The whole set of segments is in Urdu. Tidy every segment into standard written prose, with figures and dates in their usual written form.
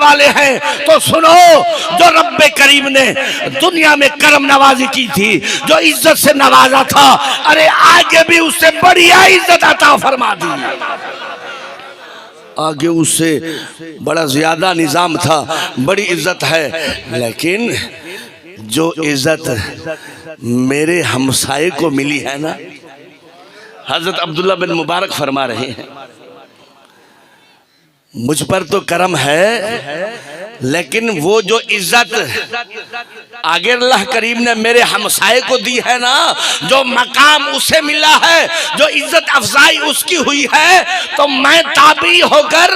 والے ہیں تو سنو، جو رب کریم نے دنیا میں کرم نوازی کی تھی، جو عزت سے نوازا تھا، ارے آگے بھی اس سے بڑی عزت عطا فرما دی، آگے اس سے بڑا زیادہ نظام تھا، بڑی عزت ہے۔ لیکن جو عزت میرے ہمسائے کو ملی ہے نا، حضرت عبداللہ بن مبارک فرما رہے ہیں، مجھ پر تو کرم ہے، لیکن وہ جو عزت آگے اللہ کریم نے میرے ہمسائے کو دی ہے نا، جو مقام اسے ملا ہے، جو عزت افزائی اس کی ہوئی ہے، تو میں تابعی ہو کر،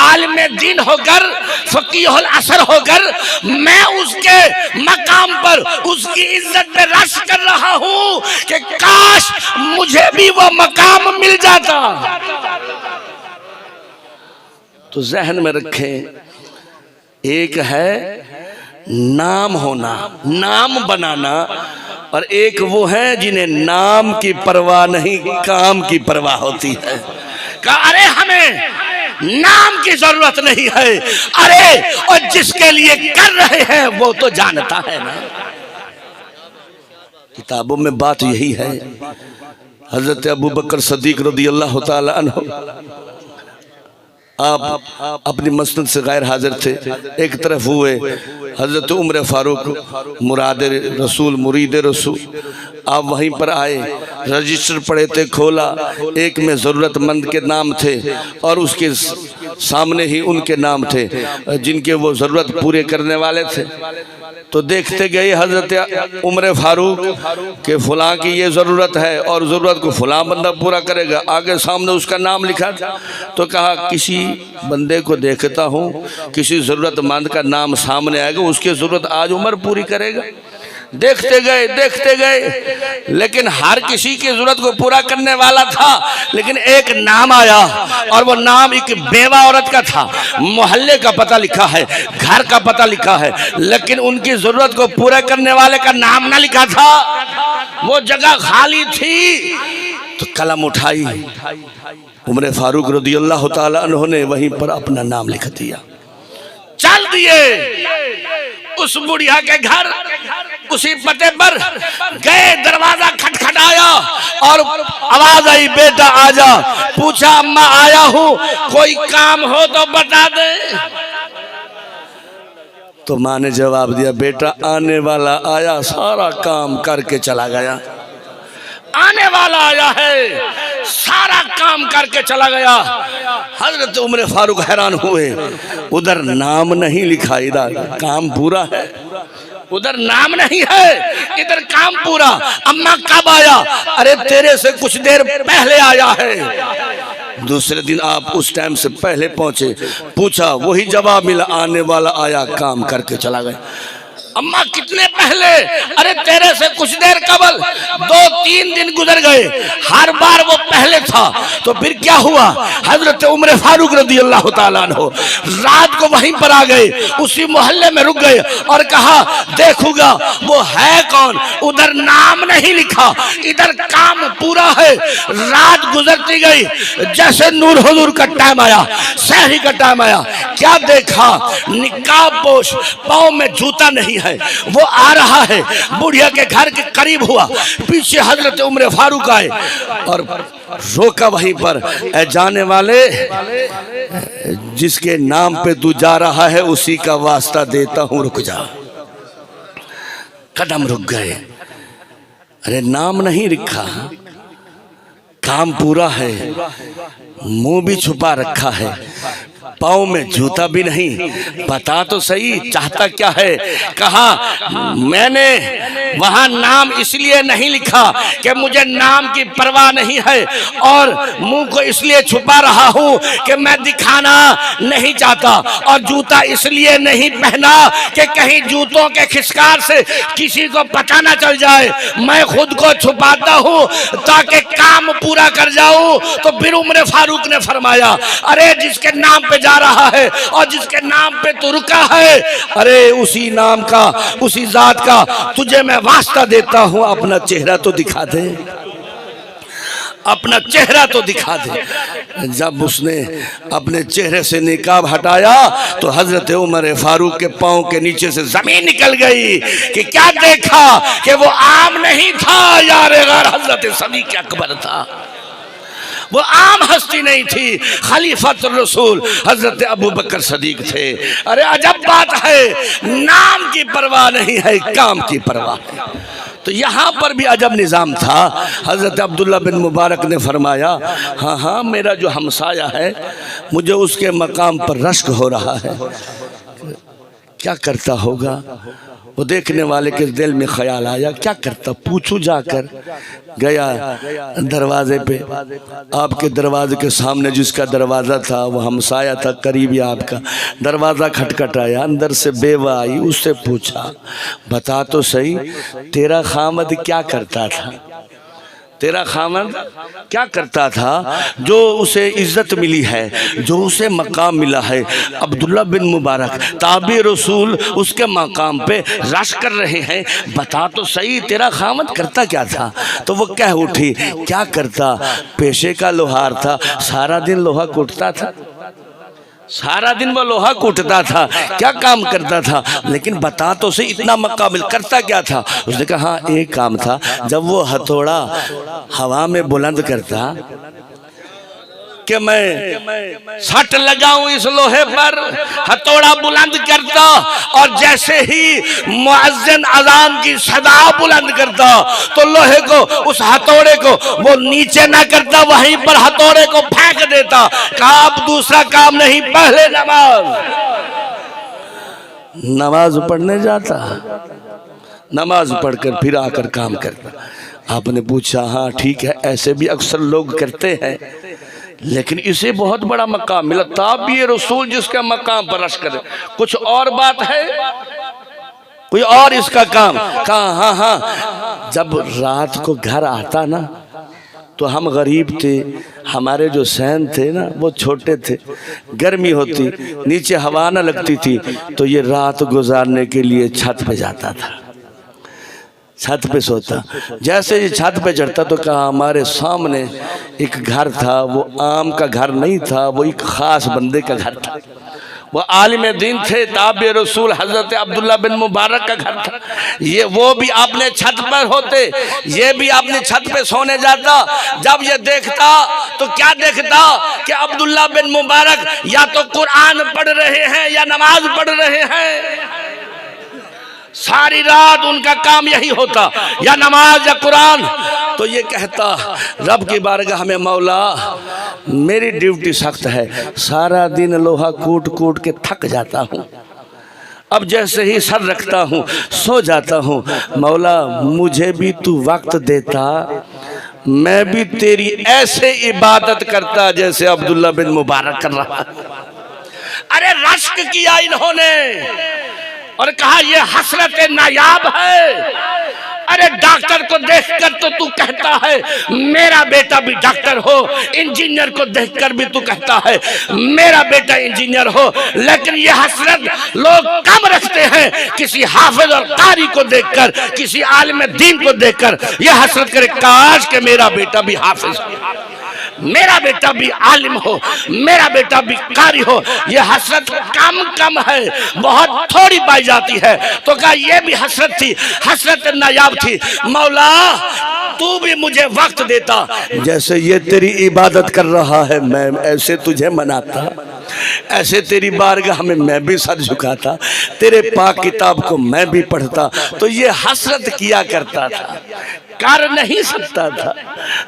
عالم دین ہو کر، فقیہ العصر ہو کر، میں اس کے مقام پر اس کی عزت پہ رشک کر رہا ہوں کہ کاش مجھے بھی وہ مقام مل جاتا۔ تو ذہن میں رکھیں، ایک ہے نام ہونا، نام بنانا، اور ایک وہ ہے جنہیں نام کی پرواہ نہیں، کام کی پرواہ ہوتی ہے۔ کہا ارے ہمیں نام کی ضرورت نہیں ہے، ارے اور جس کے لیے کر رہے ہیں وہ تو جانتا ہے نا۔ کتابوں میں بات یہی ہے۔ حضرت ابو بکر صدیق رضی اللہ تعالی عنہ، آپ اپنی مسند سے غیر حاضر تھے، ایک طرف ہوئے حضرت عمر فاروق، مراد رسول، مرید رسول، آپ وہیں پر آئے، رجسٹر پڑے تھے، کھولا، ایک میں ضرورت مند کے نام تھے اور اس کے سامنے ہی ان کے نام تھے جن کے وہ ضرورت پورے کرنے والے تھے۔ تو دیکھتے گئے حضرت عمر فاروق کہ فلاں کی یہ ضرورت ہے اور ضرورت کو فلاں بندہ پورا کرے گا، آگے سامنے اس کا نام لکھا تھا۔ تو کہا کسی بندے کو دیکھتا ہوں، کسی ضرورت مند کا نام سامنے آئے گا، اس کی ضرورت آج عمر پوری کرے گا۔ دیکھتے گئے، لیکن ہر کسی کی ضرورت کو پورا کرنے والا تھا، لیکن ایک نام آیا اور وہ نام ایک بیوہ عورت کا تھا، محلے کا پتہ لکھا ہے، گھر کا پتہ لکھا ہے، لیکن ان کی ضرورت کو پورا کرنے والے کا نام نہ لکھا تھا، وہ جگہ خالی تھی۔ تو قلم اٹھائی، عمر فاروق رضی اللہ تعالیٰ عنہ نے وہیں پر اپنا نام لکھ دیا، چل دیے اس بڑھیا کے گھر، اسی پتے پر گئے، دروازہ کھٹکھٹایا اور آواز آئی بیٹا آجا، پوچھا اماں آیا ہوں، کوئی کام ہو تو بتا دے۔ تو ماں نے جواب دیا بیٹا آنے والا آیا، سارا کام کر کے چلا گیا، آنے والا آیا ہے، سارا کام کر کے چلا گیا۔ حضرت عمر فاروق حیران ہوئے، ادھر نام نہیں لکھا، ادھر کام پورا ہے، ادھر نام نہیں ہے، ادھر کام پورا۔ اماں کب آیا؟ ارے تیرے سے کچھ دیر پہلے آیا ہے۔ دوسرے دن آپ اس ٹائم سے پہلے پہنچے، پوچھا، وہی جواب ملا، آنے والا آیا، کام کر کے چلا گیا۔ اماں کتنے پہلے؟ ارے تیرے سے کچھ دیر قبل، 2-3 دن گزر گئے، ہر بار وہ پہلے تھا۔ تو پھر کیا ہوا؟ حضرت عمر فاروق رضی اللہ تعالیٰ عنہ رات کو وہیں پر آ گئے، اسی محلے میں رک گئے اور کہا دیکھوں گا وہ ہے کون، ادھر نام نہیں لکھا، ادھر کام پورا ہے۔ رات گزرتی گئی، جیسے نور حضور کا ٹائم آیا، سحری کا ٹائم آیا، کیا دیکھا؟ نقاب پوش، پاؤں میں جوتا نہیں ہے، وہ آ رہا ہے، بڑھیا کے گھر کے قریب ہوا، پیچھے حضرت عمر فاروق آئے اور روکا وہیں پر، اے جانے والے، جس کے نام پہ تو جا رہا ہے اسی کا واسطہ دیتا ہوں، رک جا۔ قدم رک گئے، ارے نام نہیں لکھا، کام پورا ہے، منہ بھی چھپا رکھا ہے، پاؤں میں جوتا بھی نہیں، بتا تو صحیح چاہتا کیا ہے؟ کہا میں نے وہاں نام اس لیے نہیں لکھا کہ مجھے نام کی پرواہ نہیں ہے، اور منہ کو اس لیے چھپا رہا ہوں کہ میں دکھانا نہیں چاہتا، اور جوتا اس لیے نہیں پہنا کہ کہیں جوتوں کے کھسکار سے کسی کو پتہ نہ چل جائے، میں خود کو چھپاتا ہوں تاکہ کام پورا کر جاؤں۔ تو پھر عمر فاروق نے فرمایا ارے جس کے نام پہ جا رہا ہے اور جس کے نام پہ تو رکا ہے، ارے اسی نام کا، اسی ذات کا تجھے میں واسطہ دیتا ہوں، اپنا چہرہ تو دکھا دے۔ اپنا چہرہ تو دکھا دے۔ جب اس نے اپنے چہرے سے نقاب ہٹایا تو حضرت عمر فاروق کے پاؤں کے نیچے سے زمین نکل گئی کہ کیا دیکھا کہ وہ عام نہیں تھا یار غیر حضرت صدیق اکبر تھا، وہ عام ہستی نہیں تھی، خلیفۃ الرسول حضرت ابو بکر صدیق تھے۔ ارے عجب بات ہے، نام کی پرواہ نہیں ہے، کام کی پرواہ ہے۔ تو یہاں پر بھی عجب نظام تھا۔ حضرت عبداللہ بن مبارک نے فرمایا ہاں ہاں میرا جو ہمسایہ ہے مجھے اس کے مقام پر رشک ہو رہا ہے، کیا کرتا ہوگا؟ وہ دیکھنے والے کے دل میں خیال آیا کیا کرتا، پوچھو جا کر۔ گیا دروازے پہ، آپ کے دروازے کے سامنے جس کا دروازہ تھا وہ ہمسایہ تھا قریبی آپ کا، دروازہ کھٹکھٹایا، اندر سے بیوہ آئی، اس سے پوچھا بتا تو صحیح تیرا خامد کیا کرتا تھا، تیرا خامد کیا کرتا تھا جو اسے عزت ملی ہے، جو اسے مقام ملا ہے۔ عبداللہ بن مبارک تابع رسول اس کے مقام پہ رش کر رہے ہیں، بتا تو صحیح تیرا خامد کرتا کیا تھا؟ تو وہ کہہ اٹھی کیا کرتا، پیشے کا لوہار تھا، سارا دن لوہا کوٹتا تھا، سارا دن وہ لوہا کوٹتا تھا، کیا کام کرتا تھا؟ لیکن بتا تو سے اتنا مقابل کرتا کیا تھا؟ اس نے کہا ہاں ایک کام تھا، جب وہ ہتھوڑا ہوا میں بلند کرتا کہ میں سٹ لگاؤں اس لوہے پر، ہتھوڑا بلند کرتا اور جیسے ہی مؤذن اذان کی صدا بلند کرتا تو لوہے کو، اس ہتھوڑے کو وہ نیچے نہ کرتا، وہیں پر ہتھوڑے کو پھینک دیتا۔ کہا اب دوسرا کام نہیں، پہلے نماز پڑھنے جاتا، نماز پڑھ کر پھر آ کر کام کرتا۔ آپ نے پوچھا ہاں ٹھیک ہے ایسے بھی اکثر لوگ کرتے ہیں، لیکن اسے بہت بڑا مقام ملا، تابع رسول جس کے مقام پر رش کرے، کچھ اور بات ہے، کوئی اور اس کا کام؟ کہا ہاں ہاں جب رات کو گھر آتا نا تو ہم غریب تھے، ہمارے جو سین تھے نا وہ چھوٹے تھے، گرمی ہوتی، نیچے ہوا نہ لگتی تھی، تو یہ رات گزارنے کے لیے چھت پہ جاتا تھا، چھت پہ سوتا۔ جیسے یہ چھت پہ چڑھتا تو کہا ہمارے سامنے ایک گھر تھا، وہ عام کا گھر نہیں تھا، وہ ایک خاص بندے کا گھر تھا، وہ عالم دین تھے، تابع رسول حضرت عبداللہ بن مبارک کا گھر تھا۔ یہ وہ بھی اپنے چھت پر ہوتے، یہ بھی اپنے چھت پہ سونے جاتا۔ جب یہ دیکھتا تو کیا دیکھتا کہ عبداللہ بن مبارک یا تو قرآن پڑھ رہے ہیں یا نماز پڑھ رہے ہیں، ساری رات ان کا کام یہی ہوتا، یا نماز یا قرآن۔ تو یہ کہتا رب کی بارگاہ میں مولا میری ڈیوٹی سخت ہے، سارا دن لوہا کوٹ کوٹ کے تھک جاتا ہوں، اب جیسے ہی سر رکھتا ہوں سو جاتا ہوں، مولا مجھے بھی تو وقت دیتا، میں بھی تیری ایسے عبادت کرتا جیسے عبداللہ بن مبارک کر رہا۔ ارے رشک کیا انہوں نے اور کہا یہ حسرت نایاب ہے۔ ارے ڈاکٹر کو دیکھ کر تو کہتا ہے میرا بیٹا بھی ڈاکٹر ہو، انجینئر کو دیکھ کر بھی تو کہتا ہے میرا بیٹا انجینئر ہو، لیکن یہ حسرت لوگ کم رکھتے ہیں کسی حافظ اور قاری کو دیکھ کر، کسی عالم دین کو دیکھ کر یہ حسرت کرے کاش کہ میرا بیٹا بھی حافظ ہو، میرا بیٹا بھی عالم ہو، میرا بیٹا بھی قاری ہو۔ یہ حسرت کم ہے، بہت تھوڑی پائی جاتی ہے۔ تو کہا یہ بھی حسرت تھی، حسرت نایاب تھی، مولا تو بھی مجھے وقت دیتا، جیسے یہ تیری عبادت کر رہا ہے میں ایسے تجھے مناتا، ایسے تیری بارگاہ میں میں بھی سر جھکاتا، تیرے پاک کتاب کو میں بھی پڑھتا۔ تو یہ حسرت کیا کرتا تھا، کر نہیں سکتا تھا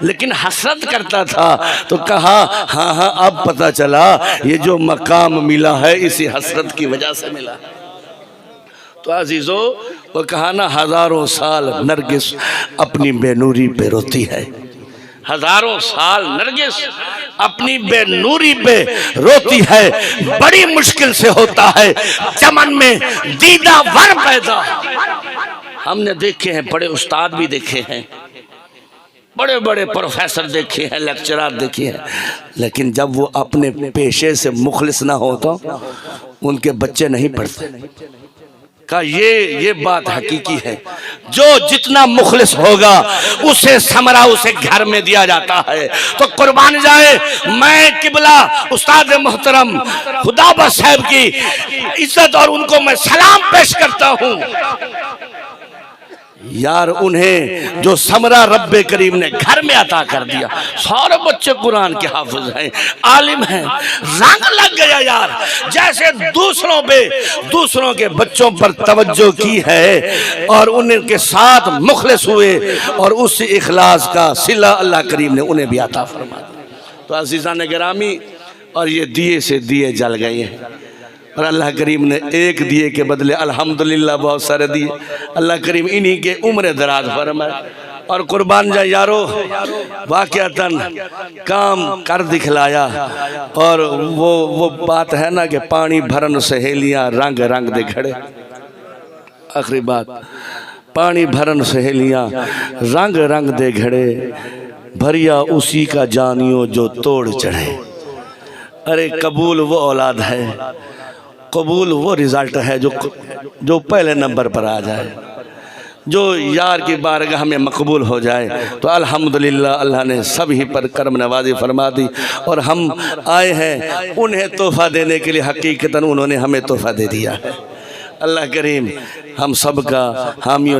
لیکن حسرت کرتا تھا۔ تو کہا ہاں ہاں اب پتا چلا یہ جو مقام ملا ہے اسی حسرت کی وجہ سے ملا۔ تو عزیزو وہ کہا نا ہزاروں سال نرگس اپنی بے نوری پہ روتی ہے، ہزاروں سال نرگس اپنی بے نوری پہ روتی ہے، بڑی مشکل سے ہوتا ہے چمن میں دیدہ ور پیدا۔ ہم نے دیکھے ہیں، بڑے استاد بھی دیکھے ہیں، بڑے بڑے پروفیسر دیکھے ہیں، لیکچرار دیکھے ہیں، لیکن جب وہ اپنے پیشے سے مخلص نہ ہو تو ان کے بچے نہیں پڑھتے۔ کہا یہ بات حقیقی ہے، جو جتنا مخلص ہوگا اسے ثمرہ اسے گھر میں دیا جاتا ہے۔ تو قربان جائے میں قبلہ استاد محترم خدا بخش صاحب کی عزت اور ان کو میں سلام پیش کرتا ہوں، یار انہیں جو ثمرہ رب کریم نے گھر میں عطا کر دیا۔ سارے بچے قرآن کے حافظ ہیں، عالم ہیں، رنگ لگ گیا یار، جیسے دوسروں کے بچوں پر توجہ کی ہے اور ان کے ساتھ مخلص ہوئے اور اس اخلاص کا صلہ اللہ کریم نے انہیں بھی عطا فرما دیا۔ تو عزیزان گرامی، اور یہ دیے سے دیے جل گئے ہیں، اور اللہ کریم نے ایک دیے کے بدلے الحمدللہ بہت سارے دیے۔ اللہ کریم انہی کے عمر دراز فرمائے۔ اور قربان جائے یارو، واقعتاً کام کر دکھلایا، اور وہ بات ہے نا کہ پانی بھرن سہیلیاں رنگ رنگ دے گھڑے۔ آخری بات، پانی بھرن سہیلیاں رنگ رنگ دے گھڑے، بھریا اسی کا جانیوں جو توڑ چڑھے۔ ارے قبول وہ اولاد ہے، قبول وہ رزلٹ ہے جو پہلے نمبر پر آ جائے، جو یار کی بارگاہ میں مقبول ہو جائے۔ تو الحمدللہ اللہ نے سبھی پر کرم نوازی فرما دی، اور ہم آئے ہیں انہیں تحفہ دینے کے لیے، حقیقتاً انہوں نے ہمیں تحفہ دے دیا ہے۔ اللہ کریم ہم سب کا حامی